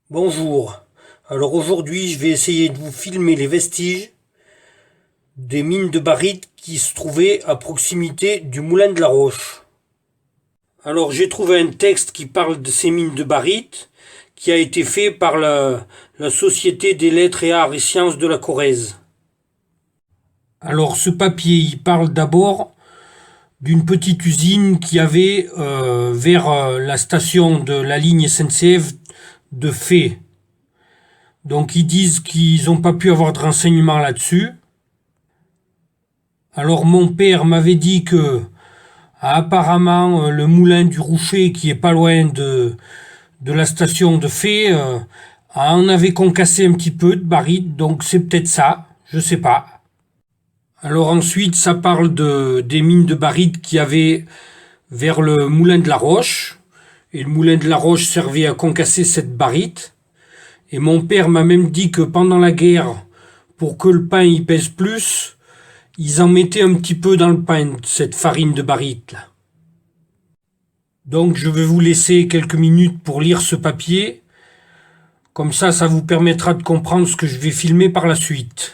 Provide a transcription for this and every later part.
Bonjour. Alors aujourd'hui, je vais essayer de vous filmer les vestiges des mines de barite qui se trouvaient à proximité du moulin de la Roche. Alors j'ai trouvé un texte qui parle de ces mines de barite qui a été fait par la Société des lettres et arts et sciences de la Corrèze. Alors ce papier, il parle d'abord d'une petite usine qui avait vers la station de la ligne SNCF de Fès. Donc ils disent qu'ils n'ont pas pu avoir de renseignements là-dessus. Alors mon père m'avait dit que apparemment le moulin du Roucher, qui est pas loin de la station de Fès, en avait concassé un petit peu de barite, donc c'est peut-être ça, je sais pas. Alors ensuite ça parle des mines de barite qu'il y avait vers le moulin de la Roche, et le moulin de la Roche servait à concasser cette barite. Et mon père m'a même dit que pendant la guerre, pour que le pain y pèse plus, ils en mettaient un petit peu dans le pain, cette farine de barite là. Donc je vais vous laisser quelques minutes pour lire ce papier. Comme ça vous permettra de comprendre ce que je vais filmer par la suite.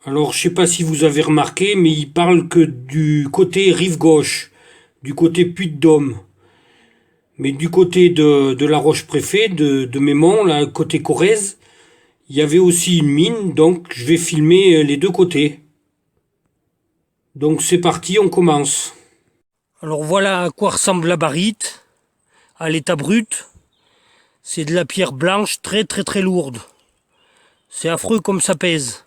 Alors je sais pas si vous avez remarqué, mais il parle que du côté rive gauche, du côté Puy-de-Dôme. Mais du côté de la Roche-Préfet, de Mémont, là, côté Corrèze, il y avait aussi une mine, donc je vais filmer les deux côtés. Donc c'est parti, on commence. Alors voilà à quoi ressemble la barite à l'état brut. C'est de la pierre blanche très très très lourde. C'est affreux comme ça pèse.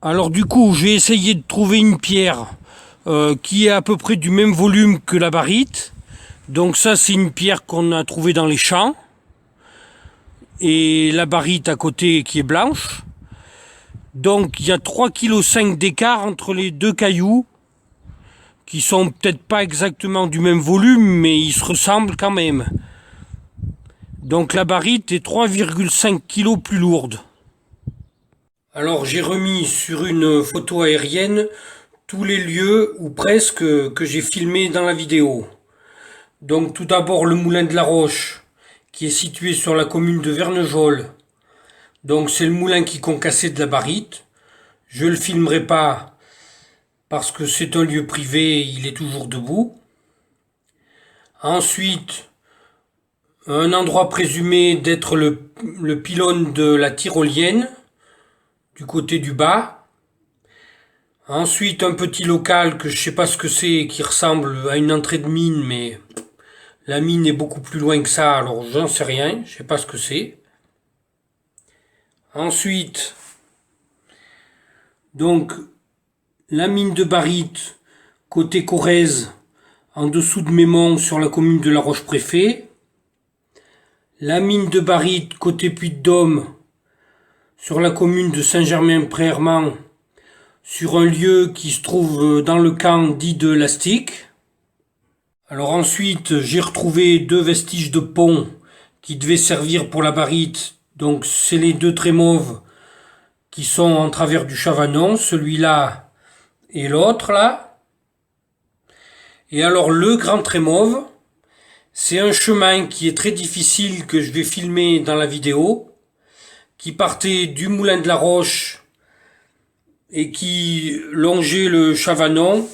Alors du coup, j'ai essayé de trouver une pierre qui est à peu près du même volume que la barite. Donc ça, c'est une pierre qu'on a trouvée dans les champs. Et la barite à côté qui est blanche. Donc il y a 3,5 kg d'écart entre les deux cailloux, qui sont peut-être pas exactement du même volume, mais ils se ressemblent quand même. Donc la barite est 3,5 kg plus lourde. Alors j'ai remis sur une photo aérienne tous les lieux, ou presque, que j'ai filmés dans la vidéo. Donc tout d'abord le moulin de la Roche, qui est situé sur la commune de Vernejols. Donc c'est le moulin qui concassait de la barite. Je ne le filmerai pas parce que c'est un lieu privé, il est toujours debout. Ensuite, un endroit présumé d'être le pylône de la tyrolienne, du côté du bas. Ensuite, un petit local que je ne sais pas ce que c'est, qui ressemble à une entrée de mine, mais la mine est beaucoup plus loin que ça, alors j'en sais rien, je ne sais pas ce que c'est. Ensuite, donc, la mine de barite, côté Corrèze, en dessous de Mémont, sur la commune de La Roche-Préfet. La mine de barite, côté Puy-de-Dôme, sur la commune de Saint-Germain-près-Hermant, sur un lieu qui se trouve dans le camp dit de Lastic. Alors ensuite, j'ai retrouvé deux vestiges de pont qui devaient servir pour la barite. Donc c'est les deux trémauves qui sont en travers du Chavanon, celui-là et l'autre là. Et alors le grand trémauve, c'est un chemin qui est très difficile que je vais filmer dans la vidéo, qui partait du moulin de la Roche et qui longeait le Chavanon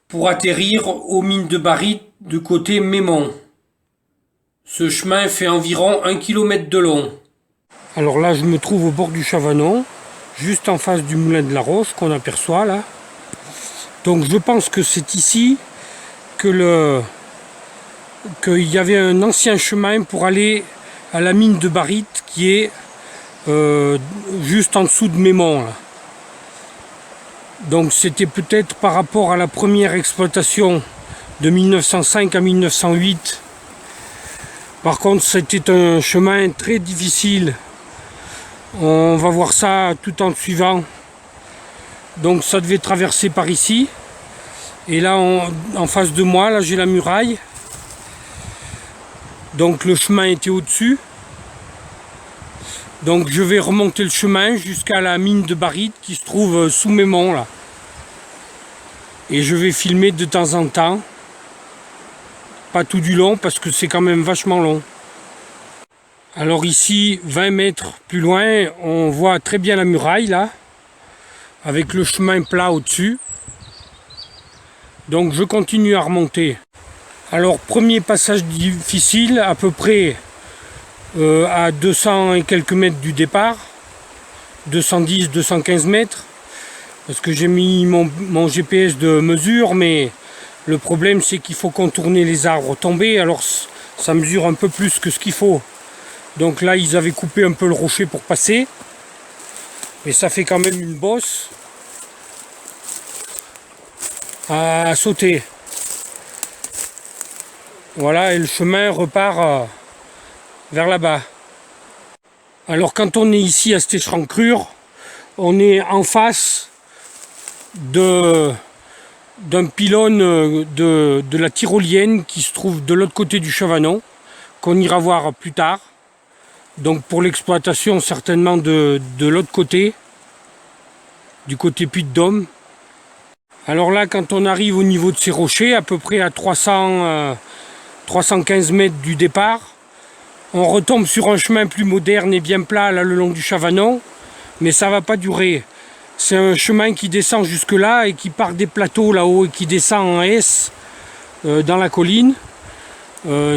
pour atterrir aux mines de barite du côté Mémont. Ce chemin fait environ 1 km de long. Alors là, je me trouve au bord du Chavanon, juste en face du moulin de la Roche qu'on aperçoit là. Donc je pense que c'est ici qu'il y avait un ancien chemin pour aller à la mine de barite qui est juste en dessous de Mémont là. Donc c'était peut-être par rapport à la première exploitation de 1905 à 1908. Par contre, c'était un chemin très difficile. On va voir ça tout en suivant. Donc ça devait traverser par ici. Et là, en face de moi, là j'ai la muraille. Donc le chemin était au-dessus. Donc je vais remonter le chemin jusqu'à la mine de barite qui se trouve sous Mémont là. Et je vais filmer de temps en temps. Pas tout du long parce que c'est quand même vachement long. Alors ici, 20 mètres plus loin, on voit très bien la muraille là, avec le chemin plat au-dessus. Donc je continue à remonter. Alors premier passage difficile, à peu près à 200 et quelques mètres du départ, 210, 215 mètres, parce que j'ai mis mon GPS de mesure, mais le problème c'est qu'il faut contourner les arbres tombés, alors ça mesure un peu plus que ce qu'il faut. Donc là ils avaient coupé un peu le rocher pour passer, mais ça fait quand même une bosse à sauter. Voilà, et le chemin repart vers là-bas. Alors quand on est ici à cette échancrure, on est en face d'un pylône de la tyrolienne qui se trouve de l'autre côté du Chavanon, qu'on ira voir plus tard. Donc pour l'exploitation certainement de l'autre côté, du côté Puy-de-Dôme. Alors là, quand on arrive au niveau de ces rochers, à peu près à 315 mètres du départ, on retombe sur un chemin plus moderne et bien plat là le long du Chavanon, mais ça va pas durer. C'est un chemin qui descend jusque là et qui part des plateaux là-haut et qui descend en S dans la colline.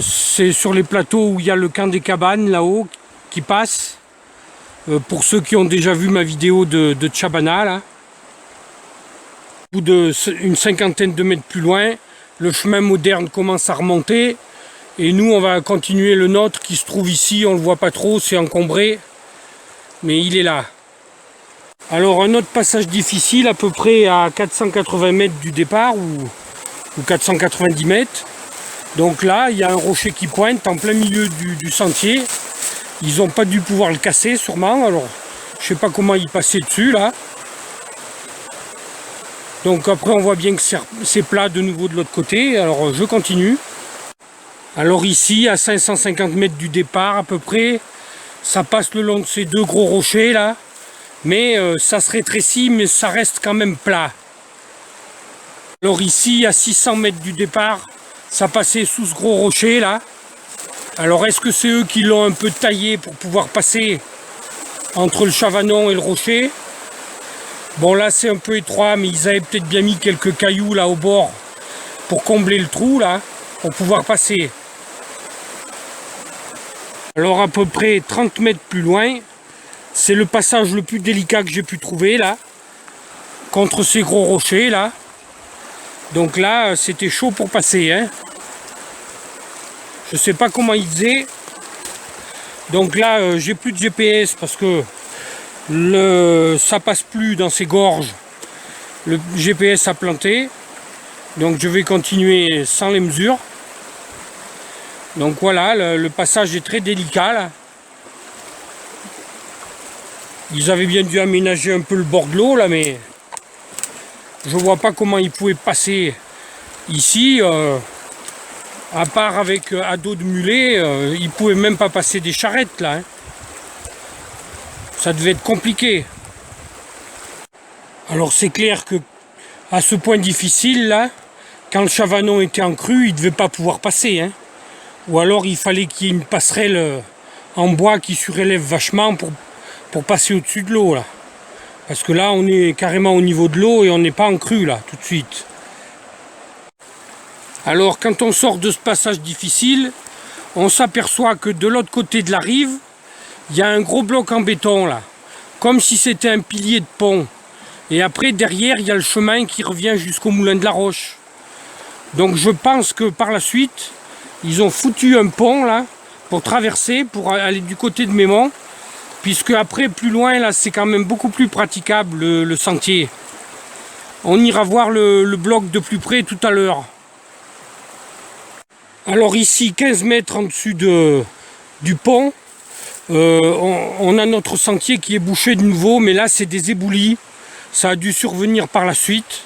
C'est sur les plateaux où il y a le camp des cabanes là-haut qui passe. Pour ceux qui ont déjà vu ma vidéo de Tchabana là. Au bout d'une cinquantaine de mètres plus loin, le chemin moderne commence à remonter. Et nous, on va continuer le nôtre qui se trouve ici. On ne le voit pas trop, c'est encombré. Mais il est là. Alors un autre passage difficile, à peu près à 480 mètres du départ, ou 490 mètres. Donc là, il y a un rocher qui pointe en plein milieu du sentier. Ils n'ont pas dû pouvoir le casser, sûrement. Alors, je ne sais pas comment ils passaient dessus, là. Donc après, on voit bien que c'est plat de nouveau de l'autre côté. Alors, je continue. Alors ici, à 550 mètres du départ, à peu près, ça passe le long de ces deux gros rochers, là. Mais ça se rétrécit, mais ça reste quand même plat. Alors ici, à 600 mètres du départ, ça passait sous ce gros rocher là. Alors est-ce que c'est eux qui l'ont un peu taillé pour pouvoir passer entre le Chavanon et le rocher? Bon là c'est un peu étroit, mais ils avaient peut-être bien mis quelques cailloux là au bord pour combler le trou là, pour pouvoir passer. Alors à peu près 30 mètres plus loin, c'est le passage le plus délicat que j'ai pu trouver là, contre ces gros rochers là. Donc là, c'était chaud pour passer, hein. Je sais pas comment ils faisaient. Donc là, j'ai plus de GPS parce que ça passe plus dans ces gorges. Le GPS a planté. Donc je vais continuer sans les mesures. Donc voilà, le passage est très délicat là. Ils avaient bien dû aménager un peu le bord de l'eau là, mais je vois pas comment ils pouvaient passer ici, à part avec à dos de mulet, ils pouvaient même pas passer des charrettes là. Hein. Ça devait être compliqué. Alors c'est clair que à ce point difficile là, quand le Chavanon était en crue, il ne devait pas pouvoir passer. Hein. Ou alors il fallait qu'il y ait une passerelle en bois qui surélève vachement pour passer au-dessus de l'eau là. Parce que là, on est carrément au niveau de l'eau et on n'est pas en crue, là, tout de suite. Alors, quand on sort de ce passage difficile, on s'aperçoit que de l'autre côté de la rive, il y a un gros bloc en béton, là. Comme si c'était un pilier de pont. Et après, derrière, il y a le chemin qui revient jusqu'au moulin de la Roche. Donc, je pense que par la suite, ils ont foutu un pont, là, pour traverser, pour aller du côté de Mémont. Puisque après, plus loin, là, c'est quand même beaucoup plus praticable le sentier. On ira voir le bloc de plus près tout à l'heure. Alors ici, 15 mètres en dessus du pont, on a notre sentier qui est bouché de nouveau, mais là, c'est des éboulis. Ça a dû survenir par la suite.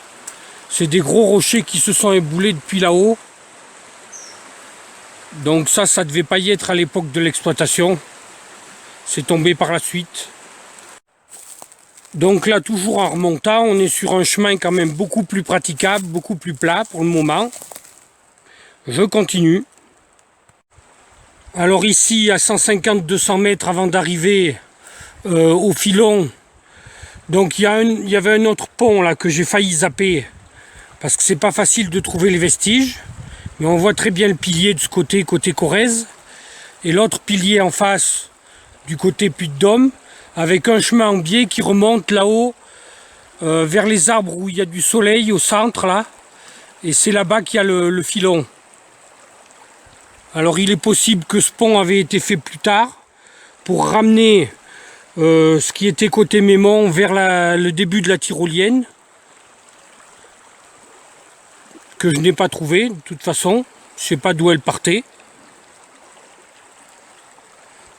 C'est des gros rochers qui se sont éboulés depuis là-haut. Donc ça devait pas y être à l'époque de l'exploitation. C'est tombé par la suite. Donc là, toujours en remontant, on est sur un chemin quand même beaucoup plus praticable, beaucoup plus plat pour le moment. Je continue. Alors ici, à 150-200 mètres avant d'arriver au filon, donc il y avait un autre pont là que j'ai failli zapper, parce que c'est pas facile de trouver les vestiges. Mais on voit très bien le pilier de ce côté Corrèze, et l'autre pilier en face, du côté Puy-de-Dôme, avec un chemin en biais qui remonte là-haut vers les arbres où il y a du soleil au centre là, et c'est là-bas qu'il y a le filon. Alors il est possible que ce pont avait été fait plus tard pour ramener ce qui était côté Mémont vers le début de la tyrolienne, que je n'ai pas trouvé de toute façon. Je ne sais pas d'où elle partait.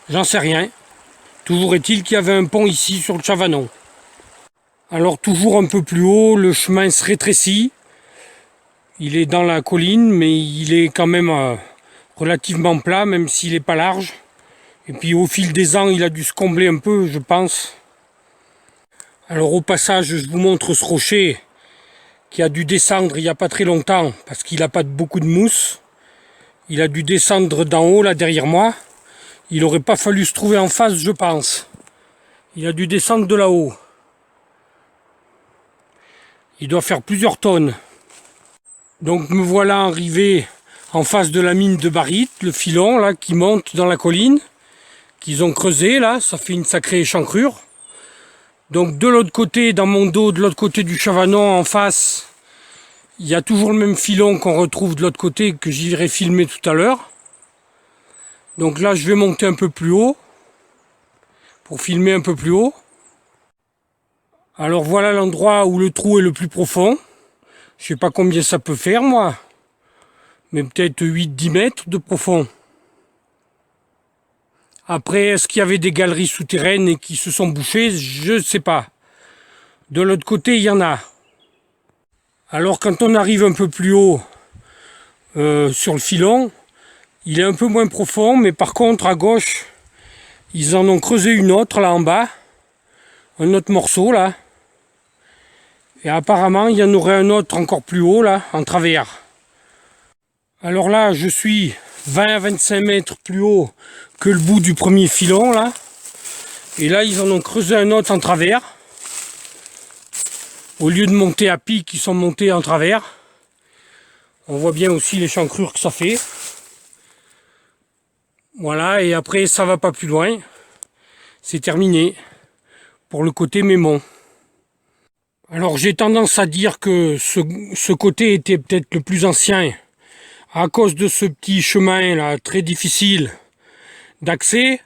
J'en sais rien. Toujours est-il qu'il y avait un pont ici sur le Chavanon. Alors toujours un peu plus haut, le chemin se rétrécit. Il est dans la colline, mais il est quand même relativement plat, même s'il n'est pas large. Et puis au fil des ans, il a dû se combler un peu, je pense. Alors au passage, je vous montre ce rocher qui a dû descendre il n'y a pas très longtemps, parce qu'il n'a pas beaucoup de mousse. Il a dû descendre d'en haut, là, derrière moi. Il n'aurait pas fallu se trouver en face, je pense. Il a dû descendre de là-haut. Il doit faire plusieurs tonnes. Donc me voilà arrivé en face de la mine de barite, le filon, là, qui monte dans la colline, qu'ils ont creusé, là. Ça fait une sacrée échancrure. Donc de l'autre côté, dans mon dos, de l'autre côté du Chavanon, en face, il y a toujours le même filon qu'on retrouve de l'autre côté, que j'irai filmer tout à l'heure. Donc là, je vais monter un peu plus haut, pour filmer un peu plus haut. Alors voilà l'endroit où le trou est le plus profond. Je sais pas combien ça peut faire, moi. Mais peut-être 8-10 mètres de profond. Après, est-ce qu'il y avait des galeries souterraines et qui se sont bouchées? Je ne sais pas. De l'autre côté, il y en a. Alors quand on arrive un peu plus haut sur le filon, il est un peu moins profond, mais par contre à gauche, ils en ont creusé une autre là en bas. Un autre morceau là. Et apparemment, il y en aurait un autre encore plus haut là, en travers. Alors là, je suis 20 à 25 mètres plus haut que le bout du premier filon là. Et là, ils en ont creusé un autre en travers. Au lieu de monter à pic, ils sont montés en travers. On voit bien aussi les chancrures que ça fait. Voilà, et après, ça va pas plus loin. C'est terminé pour le côté Mémont. Alors, j'ai tendance à dire que ce côté était peut-être le plus ancien à cause de ce petit chemin là, très difficile d'accès.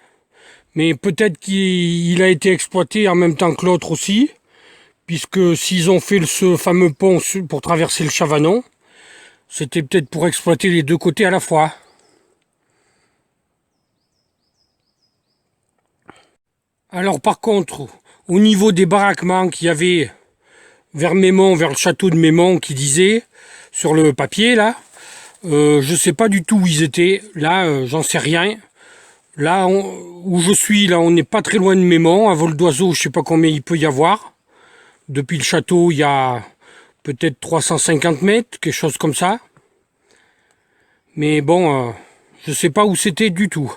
Mais peut-être qu'il a été exploité en même temps que l'autre aussi. Puisque s'ils ont fait ce fameux pont pour traverser le Chavanon, c'était peut-être pour exploiter les deux côtés à la fois. Alors par contre, au niveau des baraquements qu'il y avait vers Mémont, vers le château de Mémont, qui disait sur le papier là, je sais pas du tout où ils étaient. Là, j'en sais rien. Là où je suis, là, on n'est pas très loin de Mémont. À vol d'oiseau, je sais pas combien il peut y avoir. Depuis le château, il y a peut-être 350 mètres, quelque chose comme ça. Mais bon, je sais pas où c'était du tout.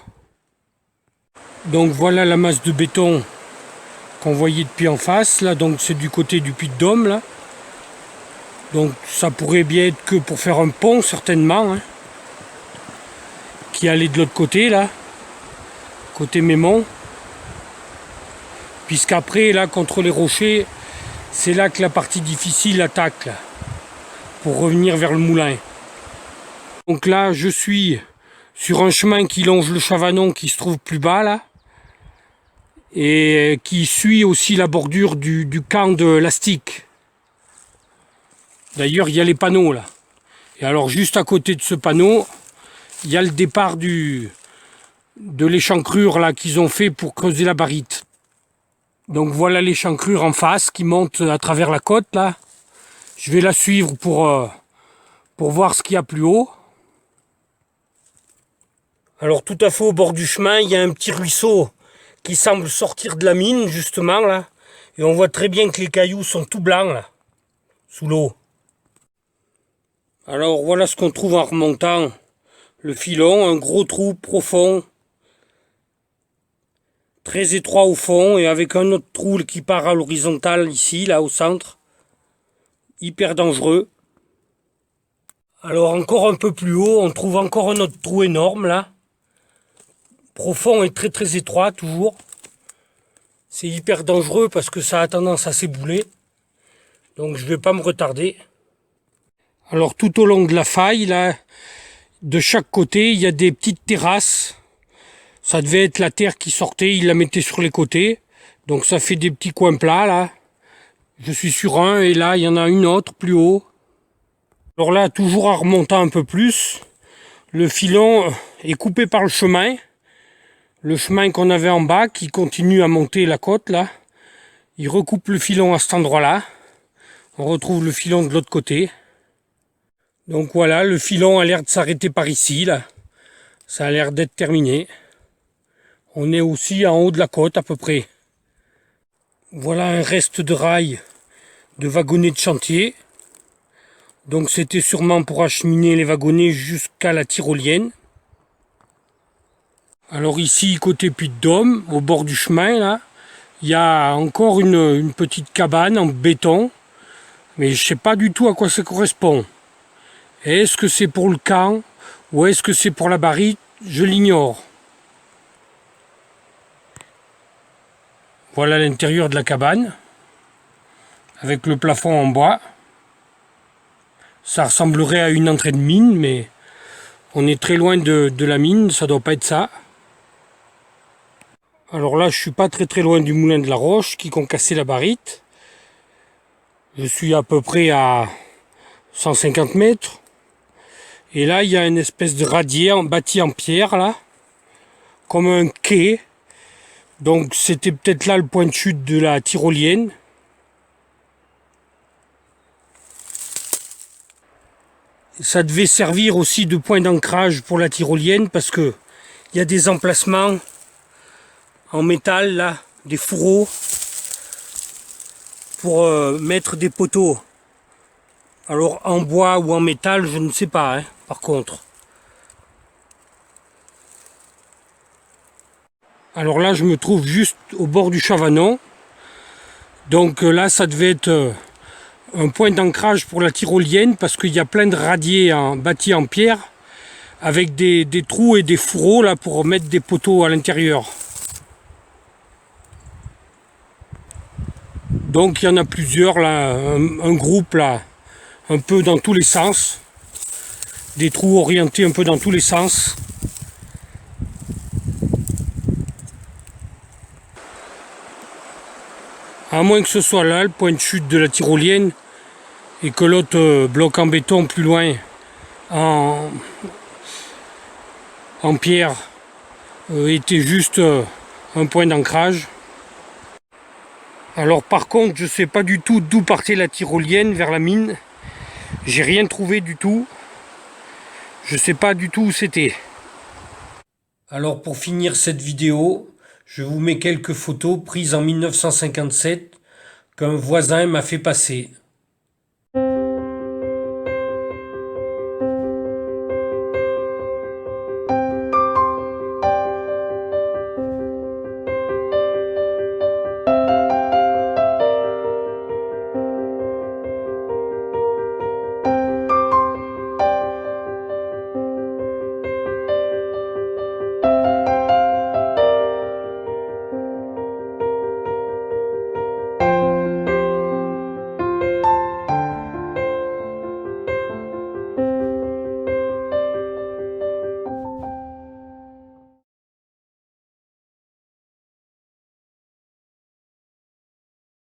Donc voilà la masse de béton qu'on voyait depuis en face. Là, donc c'est du côté du Puy-de-Dôme, là. Donc ça pourrait bien être que pour faire un pont, certainement, hein, qui allait de l'autre côté, là, côté Mémont. Puisqu'après, là, contre les rochers, c'est là que la partie difficile attaque, là, pour revenir vers le moulin. Donc là, je suis sur un chemin qui longe le Chavanon, qui se trouve plus bas, là, et qui suit aussi la bordure du camp de l'Astic. D'ailleurs, il y a les panneaux, là. Et alors, juste à côté de ce panneau, il y a le départ de l'échancrure, là, qu'ils ont fait pour creuser la barite. Donc voilà l'échancrure en face qui monte à travers la côte, là. Je vais la suivre pour voir ce qu'il y a plus haut. Alors tout à fait au bord du chemin, il y a un petit ruisseau qui semble sortir de la mine, justement, là. Et on voit très bien que les cailloux sont tout blancs, là, sous l'eau. Alors voilà ce qu'on trouve en remontant le filon, un gros trou profond, très étroit au fond, et avec un autre trou qui part à l'horizontale, ici, là, au centre. Hyper dangereux. Alors encore un peu plus haut, on trouve encore un autre trou énorme, là. Profond et très très étroit, toujours. C'est hyper dangereux parce que ça a tendance à s'ébouler. Donc je ne vais pas me retarder. Alors tout au long de la faille, là, de chaque côté, il y a des petites terrasses. Ça devait être la terre qui sortait, il la mettait sur les côtés. Donc ça fait des petits coins plats, là. Je suis sur un, et là, il y en a une autre, plus haut. Alors là, toujours en remontant un peu plus, le filon est coupé par le chemin. Le chemin qu'on avait en bas, qui continue à monter la côte, là. Il recoupe le filon à cet endroit-là. On retrouve le filon de l'autre côté. Donc voilà, le filon a l'air de s'arrêter par ici, là. Ça a l'air d'être terminé. On est aussi en haut de la côte, à peu près. Voilà un reste de rail de wagonnets de chantier. Donc c'était sûrement pour acheminer les wagonnets jusqu'à la tyrolienne. Alors ici, côté Puy-de-Dôme, au bord du chemin, là, il y a encore une petite cabane en béton. Mais je ne sais pas du tout à quoi ça correspond. Est-ce que c'est pour le camp ou est-ce que c'est pour la barite? Je l'ignore. Voilà l'intérieur de la cabane. avec le plafond en bois. Ça ressemblerait à une entrée de mine, mais on est très loin de la mine, ça doit pas être ça. Alors là, je suis pas très loin du moulin de la Roche qui concassait la barite. Je suis à peu près à 150 mètres. Et là, il y a une espèce de radier bâti en pierre, là, comme un quai. Donc c'était peut-être là le point de chute de la tyrolienne. Ça devait servir aussi de point d'ancrage pour la tyrolienne parce que il y a des emplacements en métal, là, des fourreaux pour mettre des poteaux. Alors en bois ou en métal, je ne sais pas, hein, par contre. Alors là, je me trouve juste au bord du Chavanon. Donc là, ça devait être un point d'ancrage pour la tyrolienne parce qu'il y a plein de radiers bâtis en pierre avec des trous et des fourreaux là pour mettre des poteaux à l'intérieur. Donc il y en a plusieurs là, un groupe là, un peu dans tous les sens, des trous orientés un peu dans tous les sens. À moins que ce soit là le point de chute de la tyrolienne et que l'autre bloc en béton plus loin en pierre était juste un point d'ancrage. Alors par contre, je sais pas du tout d'où partait la tyrolienne vers la mine. J'ai rien trouvé du tout. Je sais pas du tout où c'était. Alors pour finir cette vidéo, je vous mets quelques photos prises en 1957 qu'un voisin m'a fait passer.